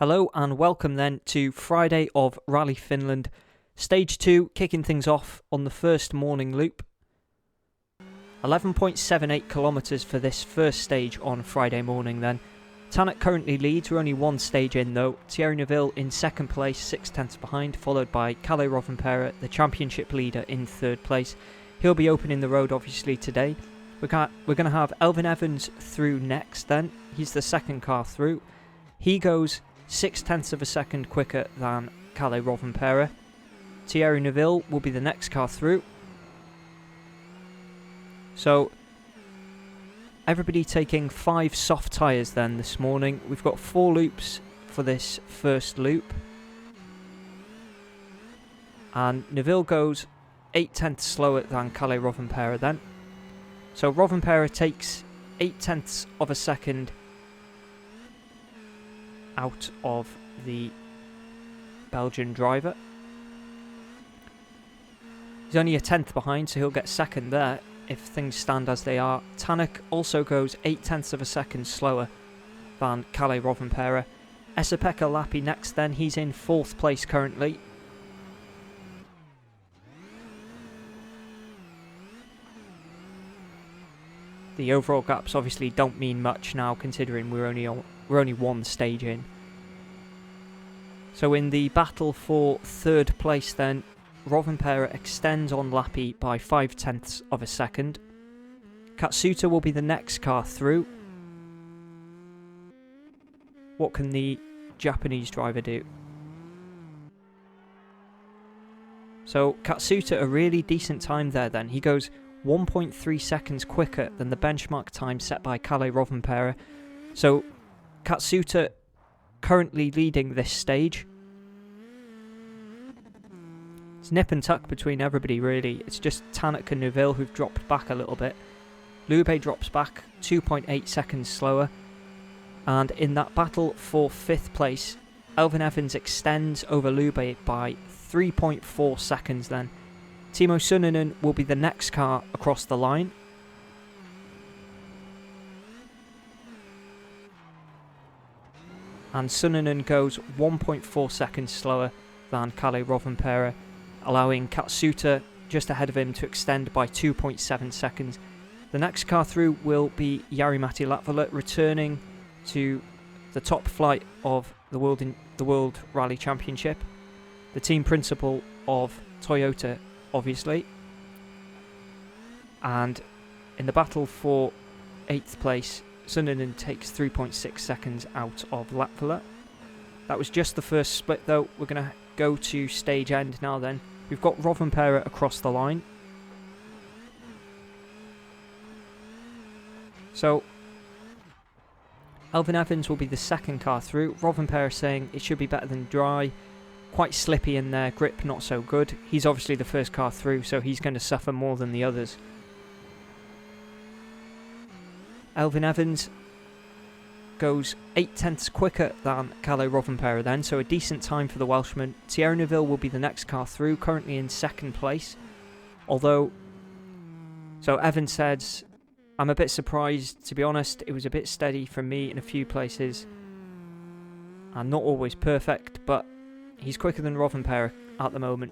Hello and welcome then to Friday of Rally Finland, Stage 2 kicking things off on the first morning loop. 11.78 kilometres for this first stage on Friday morning then. Tanak currently leads, we're only one stage in though. Thierry Neuville in second place, 6/10 behind, followed by Kalle Rovanperä, the championship leader, in third place. He'll be opening the road obviously today. We're going to have Elfyn Evans through next then. He's the second car through. He goes 6/10 of a second quicker than Kalle Rovanperä. Thierry Neuville will be the next car through. So everybody taking 5 soft tyres then this morning. We've got 4 loops for this first loop. And Neuville goes 8/10 slower than Kalle Rovanperä then. So Rovanperä takes 8/10 of a second out of the Belgian driver. He's only a 10th behind, so he'll get second there if things stand as they are. Tanak also goes 8/10 of a second slower than Kalle Rovanperä. Esa-Pekka Lappi next then, he's in 4th place currently. The overall gaps obviously don't mean much now, considering we're only one stage in. So in the battle for third place then, Rovanperä extends on Lappi by 5/10 of a second. Katsuta will be the next car through. What can the Japanese driver do? So Katsuta, a really decent time there then. He goes 1.3 seconds quicker than the benchmark time set by Kalle Rovanperä. So Katsuta currently leading this stage. It's nip and tuck between everybody really. It's just Tanak and Neuville who've dropped back a little bit. Lube drops back 2.8 seconds slower. And in that battle for 5th place, Elfyn Evans extends over Lube by 3.4 seconds then. Timo Sunninen will be the next car across the line. And Sunninen goes 1.4 seconds slower than Kalle Rovanperä, allowing Katsuta just ahead of him to extend by 2.7 seconds. The next car through will be Jari-Matti Latvala, returning to the top flight of the World Rally Championship, the team principal of Toyota obviously. And in the battle for 8th place, Sunninen takes 3.6 seconds out of Latvala. That was just the first split though. We're going to go to stage end now then. We've got Rovanperä across the line. So Elfyn Evans will be the second car through. Rovanperä saying it should be better than dry. Quite slippy in there, grip not so good. He's obviously the first car through, so he's going to suffer more than the others. Elfyn Evans goes 8/10 quicker than Kalle Rovanperä then, so a decent time for the Welshman. Thierry Neuville will be the next car through, currently in 2nd place. Although, so Evans says, I'm a bit surprised, to be honest. It was a bit steady from me in a few places. And not always perfect, but he's quicker than Rovanperä at the moment.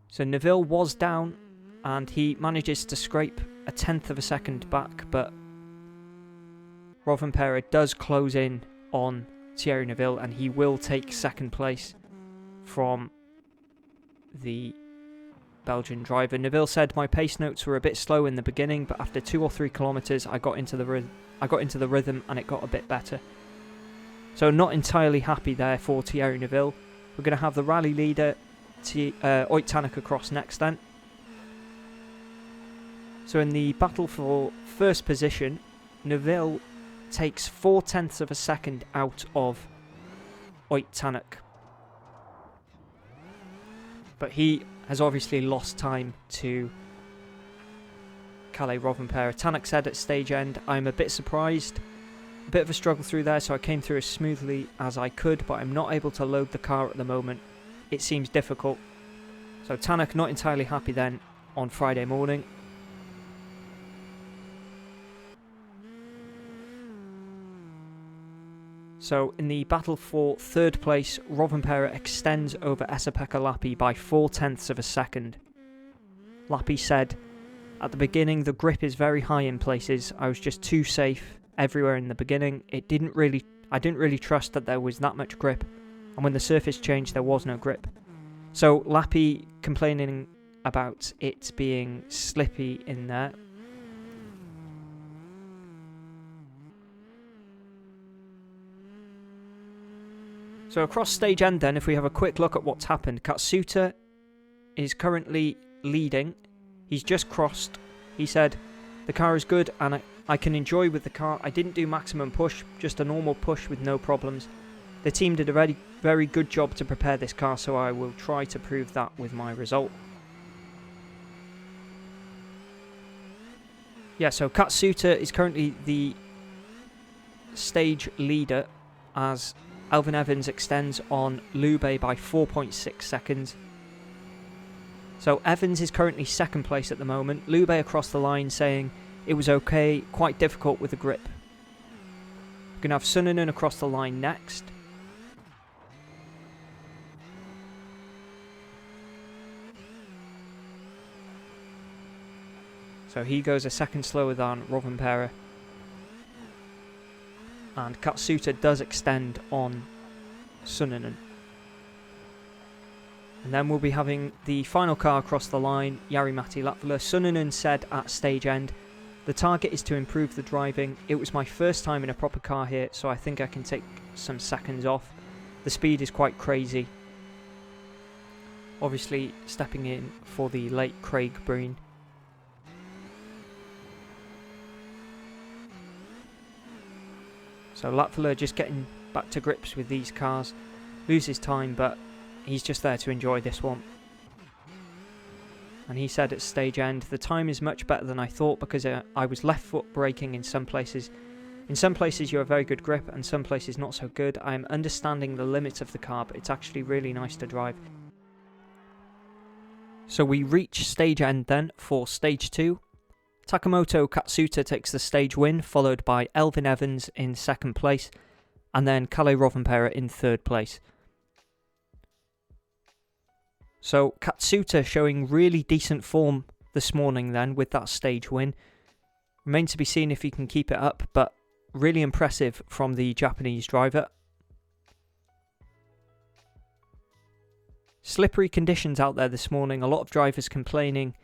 So Neuville was down, and he manages to scrape a 10th of a second back, but Rovanperä does close in on Thierry Neuville, and he will take 2nd place from the Belgian driver. Neuville said, my pace notes were a bit slow in the beginning, but after 2 or 3 kilometres I got into the rhythm and it got a bit better. So not entirely happy there for Thierry Neuville. We're going to have the rally leader Ott Tanak across next then. So in the battle for first position, Neuville takes 4/10 of a second out of Ott Tanak. But he has obviously lost time to Kalle Rovanperä. Tanak said at stage end, I'm a bit surprised. A bit of a struggle through there, so I came through as smoothly as I could, but I'm not able to load the car at the moment. It seems difficult. So Tanak not entirely happy then on Friday morning. So in the battle for third place, Rovanperä extends over Esa-Pekka Lappi by 0.4 of a second. Lappi said, "At the beginning the grip is very high in places. I was just too safe everywhere in the beginning. I didn't really trust that there was that much grip, and when the surface changed there was no grip." So Lappi complaining about it being slippy in there. So across stage end then, if we have a quick look at what's happened, Katsuta is currently leading. He's just crossed. He said, "The car is good and I can enjoy with the car. I didn't do maximum push, just a normal push with no problems. The team did a very, very good job to prepare this car, so I will try to prove that with my result." Yeah, so Katsuta is currently the stage leader as Elfyn Evans extends on Lube by 4.6 seconds. So Evans is currently second place at the moment. Lube across the line saying it was okay, quite difficult with the grip. We're going to have Suninen across the line next. So he goes a second slower than Rovanperä. And Katsuta does extend on Suninen. And then we'll be having the final car across the line, Jari-Matti Latvala. Suninen said at stage end, "The target is to improve the driving. It was my first time in a proper car here, so I think I can take some seconds off. The speed is quite crazy." Obviously stepping in for the late Craig Breen. So Latvala just getting back to grips with these cars. Loses time, but he's just there to enjoy this one. And he said at stage end, "The time is much better than I thought because I was left foot braking in some places. In some places you have very good grip and some places not so good. I am understanding the limits of the car, but it's actually really nice to drive." So we reach stage end then for stage 2. Takamoto Katsuta takes the stage win, followed by Elfyn Evans in second place, and then Kalle Rovanperä in third place. So Katsuta showing really decent form this morning then with that stage win. Remains to be seen if he can keep it up, but really impressive from the Japanese driver. Slippery conditions out there this morning, a lot of drivers complaining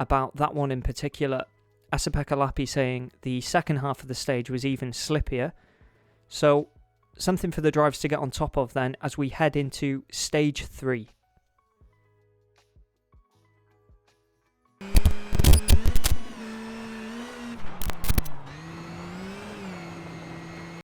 about that one in particular. Esa-Pekka Lappi saying the second half of the stage was even slippier. So something for the drivers to get on top of then as we head into stage 3.